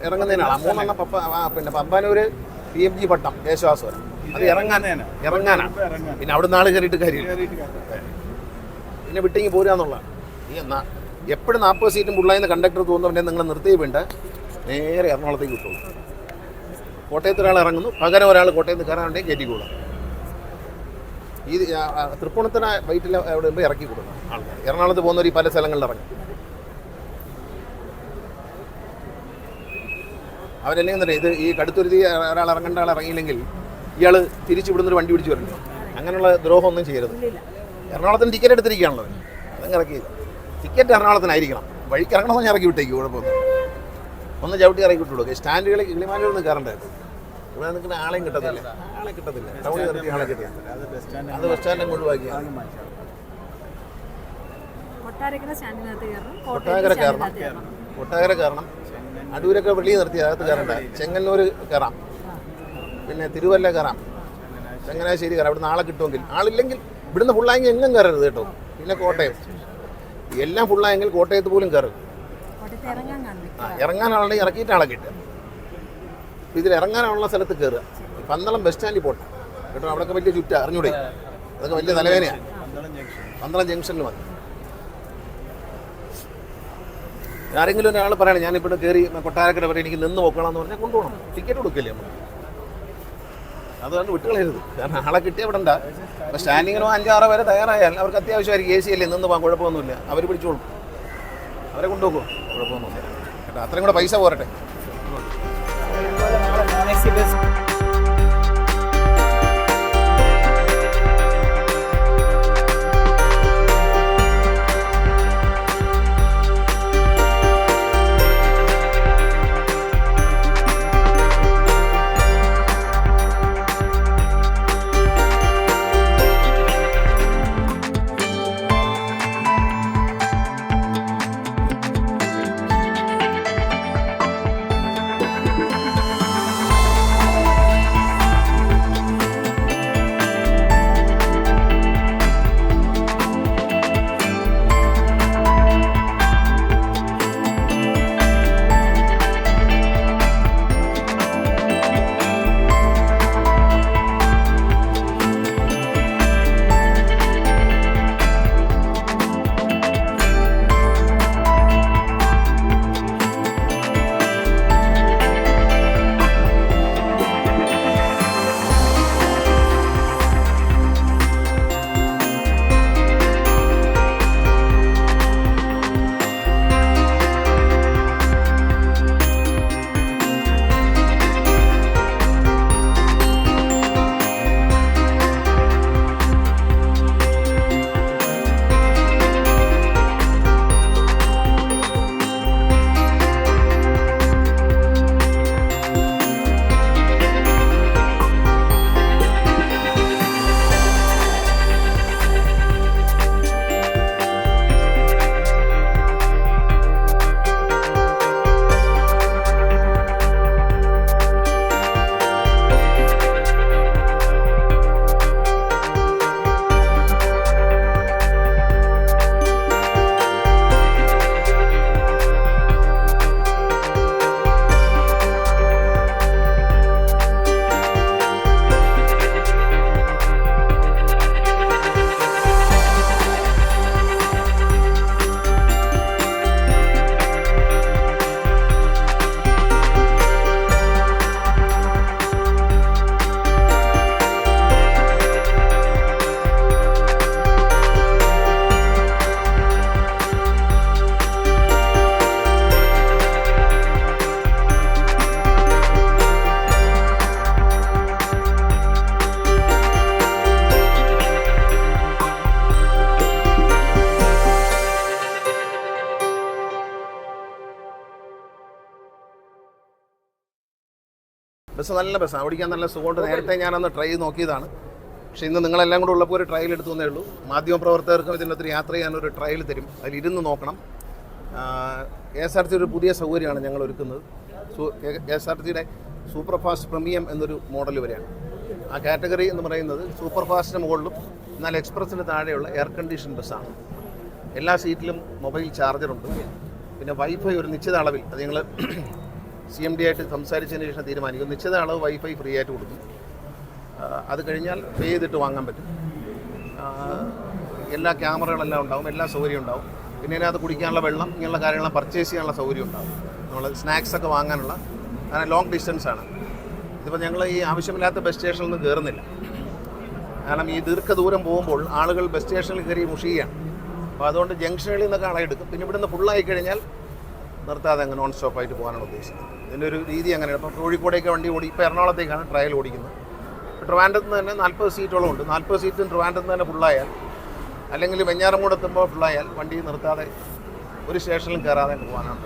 ഇറങ്ങുന്നതിനാണ് മൂന്നെണ്ണം. പിന്നെ പമ്പാനൂര് PMG പട്ടം ദേശവാസവരം അത് ഇറങ്ങാനാണ്. പിന്നെ അവിടെ നാളെ കയറിയിട്ട് കാര്യമില്ല, പിന്നെ വിട്ടിങ്ങി പോരാന്നുള്ളതാണ്. ഈ എപ്പോഴും 40 സീറ്റും ഫുള്ളായിരുന്ന കണ്ടക്ടർ തോന്നുന്നവരെ നിങ്ങൾ നിർത്തി വേണ്ട, നേരെ എറണാകുളത്തേക്ക് കിട്ടുള്ളൂ. കോട്ടയത്ത് ഒരാൾ ഇറങ്ങുന്നു, പകരം ഒരാൾ കോട്ടയത്ത് കയറാനുണ്ടെങ്കിൽ കയറ്റിക്കൂടാം. ഈ തൃപ്പൂണിത്തറ വൈറ്റിൽ അവിടെ വരുമ്പോൾ ഇറക്കി കൊടുക്കണം ആൾക്കാർ. എറണാകുളത്ത് പോകുന്നവർ ഈ പല സ്ഥലങ്ങളിൽ ഇറങ്ങും. അവരല്ലെങ്കിൽ തന്നെ ഇത് ഈ കടുത്തുരുത്തി ഒരാൾ ഇറങ്ങേണ്ട ആൾ ഇറങ്ങിയില്ലെങ്കിൽ ഇയാൾ തിരിച്ചു വിടുന്നൊരു വണ്ടി പിടിച്ച് വരണ്ടോ? അങ്ങനെയുള്ള ദ്രോഹമൊന്നും ചെയ്യരുത്. എറണാകുളത്തിന് ടിക്കറ്റ് എടുത്തിരിക്കുകയാണല്ലോ, അതങ്ങ് ഇറക്കി. ടിക്കറ്റ് എറണാകുളത്തിനായിരിക്കണം, വഴിക്ക് ഇറങ്ങണമെന്ന് ഇറക്കി വിട്ടേക്ക്, കുഴപ്പമൊന്നും. ഒന്ന് ചവിട്ടി ഇറക്കി വിട്ടുള്ളൂ. സ്റ്റാൻഡുകളിൽ കിളിമാനൂരൊന്നും കയറണ്ടായിരുന്നു. ഇവിടെ നിൽക്കുന്ന ആളെയും കിട്ടത്തില്ല, ടൗണിൽ നിർത്തി ആളെ കിട്ടില്ല. അത് ബസ് സ്റ്റാൻഡിൽ ഒഴിവാക്കിയാണ്. കൊട്ടാരക്കര കയറണം, അടൂരൊക്കെ വെളിയിൽ നിർത്തി അകത്ത് കയറണ്ട. ചെങ്ങന്നൂർ കയറാം, പിന്നെ തിരുവല്ല കയറാം, ചങ്ങനാശ്ശേരി കയറാം. ഇവിടെ നാളെ കിട്ടുമെങ്കിൽ. ആളില്ലെങ്കിൽ ഇവിടുന്ന് ഫുള്ളായെങ്കിൽ എങ്ങും കയറരുത് കേട്ടോ. പിന്നെ കോട്ടയം എല്ലാം ഫുള്ളായെങ്കിൽ കോട്ടയത്ത് പോലും കയറും. ഇറങ്ങാനാണെങ്കിൽ ഇറക്കിയിട്ട് ആളെ കിട്ടുക. ഇതിൽ ഇറങ്ങാനുള്ള സ്ഥലത്ത് കയറുക. പന്തളം ബസ് സ്റ്റാൻഡിൽ പോട്ടെ കേട്ടോ, അവിടെയൊക്കെ വലിയ ചുറ്റാ, അറിഞ്ഞൂടെ? അതൊക്കെ വലിയ തലവേനയാണ്. പന്തളം ജംഗ്ഷനിൽ വന്നു ആരെങ്കിലും ഒരാൾ പറയണം ഞാനിപ്പോൾ കയറി കൊട്ടാരക്കര വരെ എനിക്ക് നിന്ന് പോക്കണമെന്ന് പറഞ്ഞാൽ കൊണ്ടുപോകണം. ടിക്കറ്റ് കൊടുക്കില്ലേ നമ്മൾ? അതുകൊണ്ട് വിട്ടുകളയരുത്. കാരണം ആളെ കിട്ടിയ ഇവിടെ ഉണ്ടാ. അപ്പോൾ സ്റ്റാൻഡിങ്ങിനോ 5-6 പേരെ തയ്യാറായാൽ അവർക്ക് അത്യാവശ്യമായിരിക്കും. AC അല്ലേ, നിന്ന് പോകാൻ കുഴപ്പമൊന്നുമില്ല. അവർ പിടിച്ചോളും, അവരെ കൊണ്ടുപോകും, കുഴപ്പമൊന്നുമില്ല കേട്ടോ. അത്രയും കൂടെ പൈസ പോരട്ടെ. ബസ് നല്ല ബസ്സാണ്, ഓടിക്കാൻ നല്ല സുഖമുണ്ട്. നേരത്തെ ഞാനന്ന് ട്രൈ ചെയ്ത് നോക്കിയതാണ്. പക്ഷേ ഇന്ന് നിങ്ങളെല്ലാം കൂടെ ഉള്ളപ്പോൾ ഒരു ട്രയൽ എടുത്തു തന്നേ ഉള്ളൂ. മാധ്യമപ്രവർത്തകർക്കും ഇതിനകത്ത് യാത്ര ചെയ്യാനൊരു ട്രയൽ തരും, അതിലിരുന്ന് നോക്കണം. KSRTC ഒരു പുതിയ സൗകര്യമാണ് ഞങ്ങൾ ഒരുക്കുന്നത്. KSRTCയുടെ സൂപ്പർ ഫാസ്റ്റ് പ്രീമിയം എന്നൊരു മോഡൽ വരെയാണ്. ആ കാറ്റഗറി എന്ന് പറയുന്നത് സൂപ്പർ ഫാസ്റ്റിന് മുകളിലും എന്നാൽ എക്സ്പ്രസ്സിന് താഴെയുള്ള എയർ കണ്ടീഷൻ ബസ്സാണ്. എല്ലാ സീറ്റിലും മൊബൈൽ ചാർജറുണ്ട്. പിന്നെ വൈഫൈ ഒരു നിശ്ചിത അളവിൽ, അത് ഞങ്ങൾ CMD ആയിട്ട് സംസാരിച്ചതിന് ശേഷം തീരുമാനിക്കും. നിശ്ചിത അളവ് വൈഫൈ ഫ്രീ ആയിട്ട് കൊടുക്കും. അത് കഴിഞ്ഞാൽ പേ ചെയ്തിട്ട് വാങ്ങാൻ പറ്റും. എല്ലാ ക്യാമറകളെല്ലാം ഉണ്ടാവും, എല്ലാ സൗകര്യവും ഉണ്ടാവും. പിന്നെ അതിനകത്ത് കുടിക്കാനുള്ള വെള്ളം, ഇങ്ങനെയുള്ള കാര്യങ്ങളെല്ലാം പർച്ചേസ് ചെയ്യാനുള്ള സൗകര്യം ഉണ്ടാവും. നമ്മൾ സ്നാക്സൊക്കെ വാങ്ങാനുള്ള, അങ്ങനെ ലോങ് ഡിസ്റ്റൻസാണ്. ഇതിപ്പോൾ ഞങ്ങൾ ഈ ആവശ്യമില്ലാത്ത ബസ് സ്റ്റേഷനിൽ നിന്ന് കയറുന്നില്ല. കാരണം ഈ ദീർഘദൂരം പോകുമ്പോൾ ആളുകൾ ബസ് സ്റ്റേഷനിൽ കയറി മുഷിയുകയാണ്. അപ്പോൾ അതുകൊണ്ട് ജംഗ്ഷനുകളിൽ നിന്നൊക്കെ അളയെടുക്കും. പിന്നെ ഇവിടുന്ന് ഫുള്ളായി കഴിഞ്ഞാൽ നിർത്താതെ അങ്ങ് നോൺ സ്റ്റോപ്പായിട്ട് പോകാനാണ് ഉദ്ദേശിക്കുന്നത്. ഇതിൻ്റെ ഒരു രീതി അങ്ങനെയാണ്. ഇപ്പോൾ കോഴിക്കോടേക്ക് വണ്ടി ഓടി, ഇപ്പോൾ എറണാകുളത്തേക്കാണ് ട്രയൽ ഓടിക്കുന്നത്. ഇപ്പോൾ ട്രിവാൻഡ്രത്ത് നിന്ന് തന്നെ 40 സീറ്റോളം ഉണ്ട്. 40 സീറ്റും ട്രിവാൻഡ്രത്ത് തന്നെ ഫുള്ളായാൽ, അല്ലെങ്കിൽ വെഞ്ഞാറമൂട് എത്തുമ്പോൾ ഫുള്ളായാൽ വണ്ടി നിർത്താതെ ഒരു സ്റ്റേഷനിലും കയറാതെ പോകാനാണ്.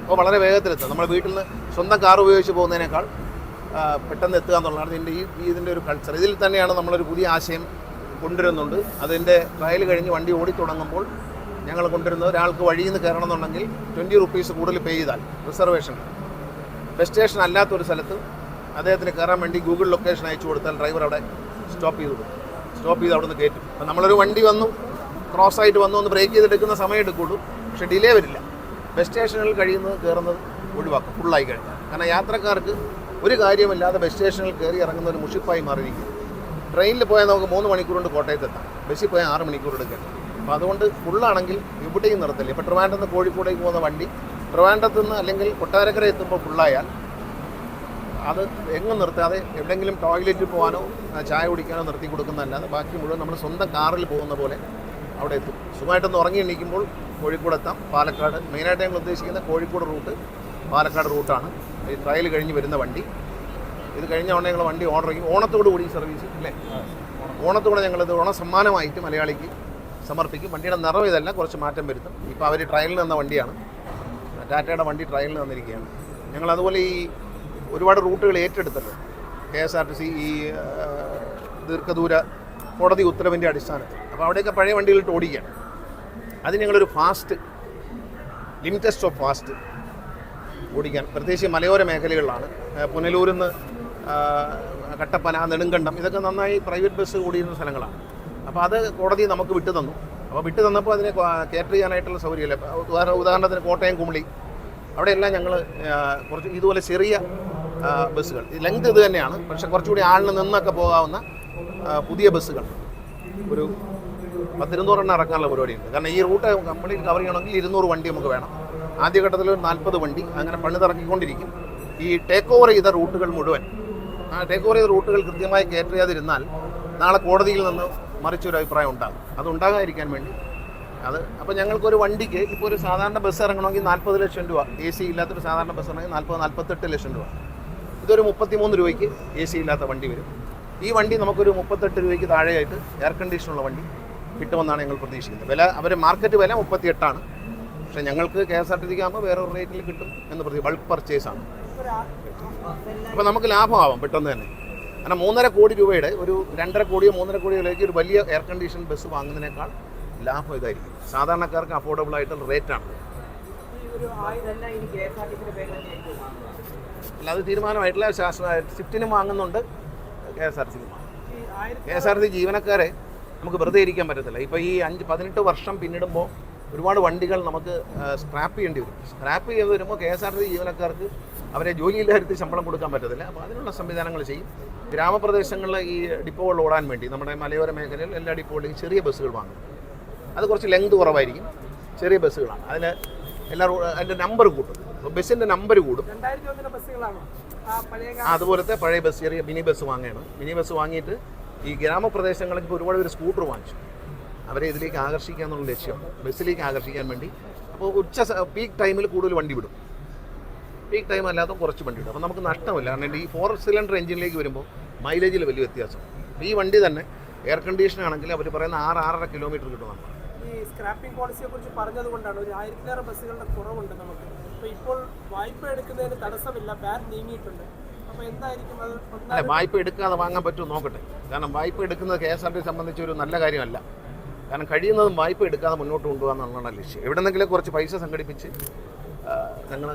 അപ്പോൾ വളരെ വേഗത്തിലെത്തുക. നമ്മുടെ വീട്ടിൽ നിന്ന് സ്വന്തം കാർ ഉപയോഗിച്ച് പോകുന്നതിനേക്കാൾ പെട്ടെന്ന് എത്തുക എന്നുള്ളതാണ് ഇതിൻ്റെ ഒരു കൾച്ചർ. ഇതിൽ തന്നെയാണ് നമ്മളൊരു പുതിയ ആശയം കൊണ്ടുവരുന്നുണ്ട്. അതിൻ്റെ ട്രയൽ കഴിഞ്ഞ് വണ്ടി ഓടി തുടങ്ങുമ്പോൾ ഞങ്ങൾ കൊണ്ടുവരുന്നത്, ഒരാൾക്ക് വഴിയിൽ നിന്ന് കയറണം എന്നുണ്ടെങ്കിൽ 20 റുപ്പീസ് കൂടുതൽ പേ ചെയ്താൽ റിസർവേഷൻ, ബസ് സ്റ്റേഷൻ അല്ലാത്തൊരു സ്ഥലത്ത് അദ്ദേഹത്തിന് കയറാൻ വേണ്ടി ഗൂഗിൾ ലൊക്കേഷൻ അയച്ചു കൊടുത്താൽ ഡ്രൈവർ അവിടെ സ്റ്റോപ്പ് ചെയ്ത് അവിടെ നിന്ന് കയറ്റും. അപ്പം നമ്മളൊരു വണ്ടി വന്നു, ക്രോസായിട്ട് വന്നു, ഒന്ന് ബ്രേക്ക് ചെയ്തെടുക്കുന്ന സമയം എടുക്കുള്ളൂ. പക്ഷേ ഡിലേ വരില്ല. ബസ് സ്റ്റേഷനിൽ കയറുന്നത് ഒഴിവാക്കും ഫുള്ളായി കഴിഞ്ഞാൽ. കാരണം യാത്രക്കാർക്ക് ഒരു കാര്യമില്ലാതെ ബസ് സ്റ്റേഷനിൽ കയറി ഇറങ്ങുന്ന ഒരു മുഷിപ്പായി മാറിയിരിക്കും. ട്രെയിനിൽ പോയാൽ നമുക്ക് 3 മണിക്കൂർ കൊണ്ട് കോട്ടയത്തെത്താം, ബസ്സിൽ പോയാൽ 6 മണിക്കൂർ എടുക്കാം. അപ്പോൾ അതുകൊണ്ട് ഫുള്ളാണെങ്കിൽ എവിടെയും നിർത്തില്ല. ഇപ്പോൾ ട്രിവാൻഡ്രത്ത് നിന്ന് കോഴിക്കോടേക്ക് പോകുന്ന വണ്ടി ട്രിവാൻഡ്രത്ത് നിന്ന് അല്ലെങ്കിൽ കൊട്ടാരക്കര എത്തുമ്പോൾ ഫുള്ളായാൽ അത് എങ്ങും നിർത്താതെ എവിടെയെങ്കിലും ടോയ്ലറ്റിൽ പോകാനോ ചായ കുടിക്കാനോ നിർത്തി കൊടുക്കുന്നതല്ലാതെ ബാക്കി മുഴുവൻ നമ്മൾ സ്വന്തം കാറിൽ പോകുന്ന പോലെ അവിടെ എത്തും. സുഖമായിട്ടൊന്ന് ഉറങ്ങി എണീക്കുമ്പോൾ കോഴിക്കോട് എത്താം. പാലക്കാട് മെയിനായിട്ട് ഞങ്ങൾ ഉദ്ദേശിക്കുന്ന കോഴിക്കോട് റൂട്ട് പാലക്കാട് റൂട്ടാണ് ഈ ട്രയൽ കഴിഞ്ഞ് വരുന്ന വണ്ടി. ഇത് കഴിഞ്ഞ ഉടനെ ഞങ്ങൾ വണ്ടി ഓർഡർ ചെയ്യും. ഓണത്തോടു കൂടി സർവീസ് അല്ലേ, ഓണത്തോടെ ഞങ്ങളിത് ഓണസമ്മാനമായിട്ട് മലയാളിക്ക് സമർപ്പിക്കും. വണ്ടിയുടെ നിറം ഇതല്ല, കുറച്ച് മാറ്റം വരുത്തും. ഇപ്പോൾ അവർ ട്രയലിൽ നിന്ന വണ്ടിയാണ്, ടാറ്റയുടെ വണ്ടി ട്രയലിൽ നിന്നിരിക്കുകയാണ്. ഞങ്ങൾ അതുപോലെ ഈ ഒരുപാട് റൂട്ടുകൾ ഏറ്റെടുത്തിട്ടുണ്ട്. KSRTC ഈ ദീർഘദൂര കോടതി ഉത്തരവിൻ്റെ അടിസ്ഥാനത്തിൽ. അപ്പോൾ അവിടെയൊക്കെ പഴയ വണ്ടികളിട്ട് ഓടിക്കുകയാണ്. അത് ഞങ്ങളൊരു ഫാസ്റ്റ് ലിമിറ്റസ്റ്റ് ഓഫ് ഫാസ്റ്റ് ഓടിക്കാൻ, പ്രത്യേകിച്ച് മലയോര മേഖലകളിലാണ്. പുനലൂരിൽ നിന്ന് കട്ടപ്പന, നെടുങ്കണ്ടം, ഇതൊക്കെ നന്നായി പ്രൈവറ്റ് ബസ് ഓടിയിരുന്ന സ്ഥലങ്ങളാണ്. അപ്പോൾ അത് കോടതി നമുക്ക് വിട്ടു തന്നു. അപ്പോൾ വിട്ടു തന്നപ്പോൾ അതിനെ കേറ്റർ ചെയ്യാനായിട്ടുള്ള സൗകര്യമില്ല. ഉദാഹരണത്തിന് കോട്ടയം, കുമളി, അവിടെയെല്ലാം ഞങ്ങൾ കുറച്ച് ഇതുപോലെ ചെറിയ ബസ്സുകൾ, ലെങ്ത് ഇത് തന്നെയാണ്, പക്ഷേ കുറച്ചുകൂടി ആളിന് നിന്നൊക്കെ പോകാവുന്ന പുതിയ ബസ്സുകൾ ഒരു 10-200 എണ്ണം ഇറക്കാനുള്ള പരിപാടിയുണ്ട്. കാരണം ഈ റൂട്ട് കംപ്ലീറ്റ് കവർ ചെയ്യണമെങ്കിൽ 200 വണ്ടി നമുക്ക് വേണം. ആദ്യഘട്ടത്തിൽ ഒരു 40 വണ്ടി അങ്ങനെ പണിതിറക്കിക്കൊണ്ടിരിക്കും. ഈ ടേക്ക് ഓവർ ചെയ്ത റൂട്ടുകൾ മുഴുവൻ, ആ ടേക്ക് ഓവർ ചെയ്ത റൂട്ടുകൾ കൃത്യമായി കയറ്റർ ചെയ്യാതിരുന്നാൽ നാളെ കോടതിയിൽ നിന്ന് മറിച്ചൊരു അഭിപ്രായം ഉണ്ടാകും. അതുണ്ടാകാതിരിക്കാൻ വേണ്ടി അത് അപ്പോൾ ഞങ്ങൾക്കൊരു വണ്ടിക്ക് ഇപ്പോൾ ഒരു സാധാരണ ബസ് ഇറങ്ങണമെങ്കിൽ 40 ലക്ഷം രൂപ, AC ഇല്ലാത്തൊരു സാധാരണ ബസ് ഇറങ്ങി 40-48 ലക്ഷം രൂപ. ഇതൊരു 33 രൂപയ്ക്ക് AC ഇല്ലാത്ത വണ്ടി വരും. ഈ വണ്ടി നമുക്കൊരു 38 രൂപയ്ക്ക് താഴെയായിട്ട് എയർ കണ്ടീഷനുള്ള വണ്ടി കിട്ടുമെന്നാണ് ഞങ്ങൾ പ്രതീക്ഷിക്കുന്നത്. വില അവർ മാർക്കറ്റ് വില 38 പക്ഷേ ഞങ്ങൾക്ക് KSRTC ആകുമ്പോൾ വേറൊരു റേറ്റിൽ കിട്ടും എന്ന് ബൾക്ക് പർച്ചേസാണ്. അപ്പോൾ നമുക്ക് ലാഭമാവാം പെട്ടെന്ന് തന്നെ. കാരണം 3.5 കോടി രൂപയുടെ ഒരു 2.5 കോടിയോ 3.5 കോടിയിലേക്ക് ഒരു വലിയ എയർ കണ്ടീഷൻ ബസ് വാങ്ങുന്നതിനേക്കാൾ ലാഭം ഇതായിരിക്കും. സാധാരണക്കാർക്ക് അഫോർഡബിൾ ആയിട്ടുള്ള റേറ്റാണ്. അല്ല, അത് തീരുമാനമായിട്ടില്ല. സ്വിഫ്റ്റിനും വാങ്ങുന്നുണ്ട്, KSRTC ജീവനക്കാരെ നമുക്ക് വെറുതെ ഇരിക്കാൻ പറ്റത്തില്ല. ഇപ്പോൾ ഈ 18 വർഷം പിന്നിടുമ്പോൾ ഒരുപാട് വണ്ടികൾ നമുക്ക് സ്ക്രാപ്പ് ചെയ്യേണ്ടി വരും. സ്ക്രാപ്പ് ചെയ്ത് വരുമ്പോൾ KSRTC ജീവനക്കാർക്ക് അവരെ ജോലിയില്ലായിരുത്തി ശമ്പളം കൊടുക്കാൻ പറ്റത്തില്ല. അപ്പോൾ അതിനുള്ള സംവിധാനങ്ങൾ ചെയ്യും. ഗ്രാമപ്രദേശങ്ങളിലെ ഈ ഡിപ്പോകൾ ഓടാൻ വേണ്ടി നമ്മുടെ മലയോര മേഖലയിൽ എല്ലാ ഡിപ്പോകളിലും ചെറിയ ബസ്സുകൾ വാങ്ങും. അത് കുറച്ച് ലെങ്ത് കുറവായിരിക്കും, ചെറിയ ബസ്സുകളാണ്. അതിൻ്റെ നമ്പർ കൂട്ടും, ബസ്സിൻ്റെ നമ്പർ കൂടും. അതുപോലത്തെ പഴയ ബസ്, ചെറിയ മിനി ബസ് വാങ്ങുകയാണ്. മിനി ബസ് വാങ്ങിയിട്ട് ഈ ഗ്രാമപ്രദേശങ്ങളിൽ ഇപ്പോൾ ഒരുപാട് പേര് സ്കൂട്ടർ വാങ്ങിച്ചു. അവരെ ഇതിലേക്ക് ആകർഷിക്കുക എന്നുള്ള ലക്ഷ്യം, ബസ്സിലേക്ക് ആകർഷിക്കാൻ വേണ്ടി. അപ്പോൾ പീക്ക് ടൈമിൽ കൂടുതൽ വണ്ടി വിടും, പീക്ക് ടൈം അല്ലാതെ കുറച്ച് വണ്ടി വിടും. അപ്പോൾ നമുക്ക് നഷ്ടമില്ല. കാരണം ഈ 4 സിലിണ്ടർ എഞ്ചിനിലേക്ക് വരുമ്പോൾ മൈലേജിൽ വലിയ വ്യത്യാസം. ഈ വണ്ടി തന്നെ എയർ കണ്ടീഷൻ ആണെങ്കിൽ അവർ പറയുന്ന 6-6.5 കിലോമീറ്റർ കിട്ടും. ഈ സ്ക്രാപ്പിംഗ് പോളിസിയെ കുറിച്ച് പറഞ്ഞതുകൊണ്ടാണ് ഒരു 1000-ലേറെ ബസ്സുകളുടെ കുറവുണ്ട് നമുക്ക്. അപ്പോൾ ഇപ്പോൾ വായ്പ എടുക്കുന്നതിന് തടസ്സമില്ല, ബാൻ നീങ്ങിയിട്ടുണ്ട്. അപ്പൊ എന്തായിരിക്കും അത്? അല്ലെ, വായ്പ എടുക്കാതെ വാങ്ങാൻ പറ്റുമോ നോക്കട്ടെ. കാരണം വായ്പ എടുക്കുന്നത് KSRTC സംബന്ധിച്ച് ഒരു നല്ല കാര്യമല്ല. കാരണം കഴിയുന്നതും വായ്പ എടുക്കാതെ മുന്നോട്ട് കൊണ്ടുപോകാമെന്നുള്ളതാണ് ലക്ഷ്യം. എവിടെന്നെങ്കിലും കുറച്ച് പൈസ സംഘടിപ്പിച്ച് ഞങ്ങൾ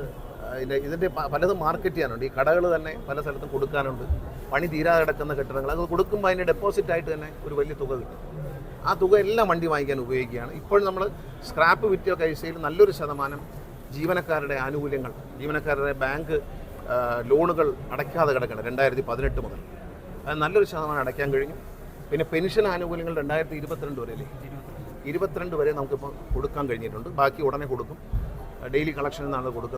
ഇതിൻ്റെ പലതും മാർക്കറ്റ് ചെയ്യാനുണ്ട്. ഈ കടകൾ തന്നെ പല സ്ഥലത്തും കൊടുക്കാനുണ്ട്. പണി തീരാതെ കിടക്കുന്ന കെട്ടിടങ്ങൾ അത് കൊടുക്കുമ്പോൾ അതിൻ്റെ ഡെപ്പോസിറ്റായിട്ട് തന്നെ ഒരു വലിയ തുക കിട്ടും. ആ തുക എല്ലാം വണ്ടി വാങ്ങിക്കാൻ ഉപയോഗിക്കുകയാണ്. ഇപ്പോൾ നമ്മൾ സ്ക്രാപ്പ് വിറ്റ പൈസയിൽ നല്ലൊരു ശതമാനം ജീവനക്കാരുടെ ആനുകൂല്യങ്ങൾ, ജീവനക്കാരുടെ ബാങ്ക് ലോണുകൾ അടയ്ക്കാതെ കിടക്കണം 2018 മുതൽ. അത് നല്ലൊരു ശതമാനം അടയ്ക്കാൻ കഴിഞ്ഞു. പിന്നെ പെൻഷൻ ആനുകൂല്യങ്ങൾ 2022 വരെ അല്ലേ, 22 വരെ നമുക്കിപ്പോൾ കൊടുക്കാൻ കഴിഞ്ഞിട്ടുണ്ട്. ബാക്കി ഉടനെ കൊടുക്കും. ഡെയിലി കളക്ഷനിൽ നിന്നാണ് കൊടുക്കുന്നത്.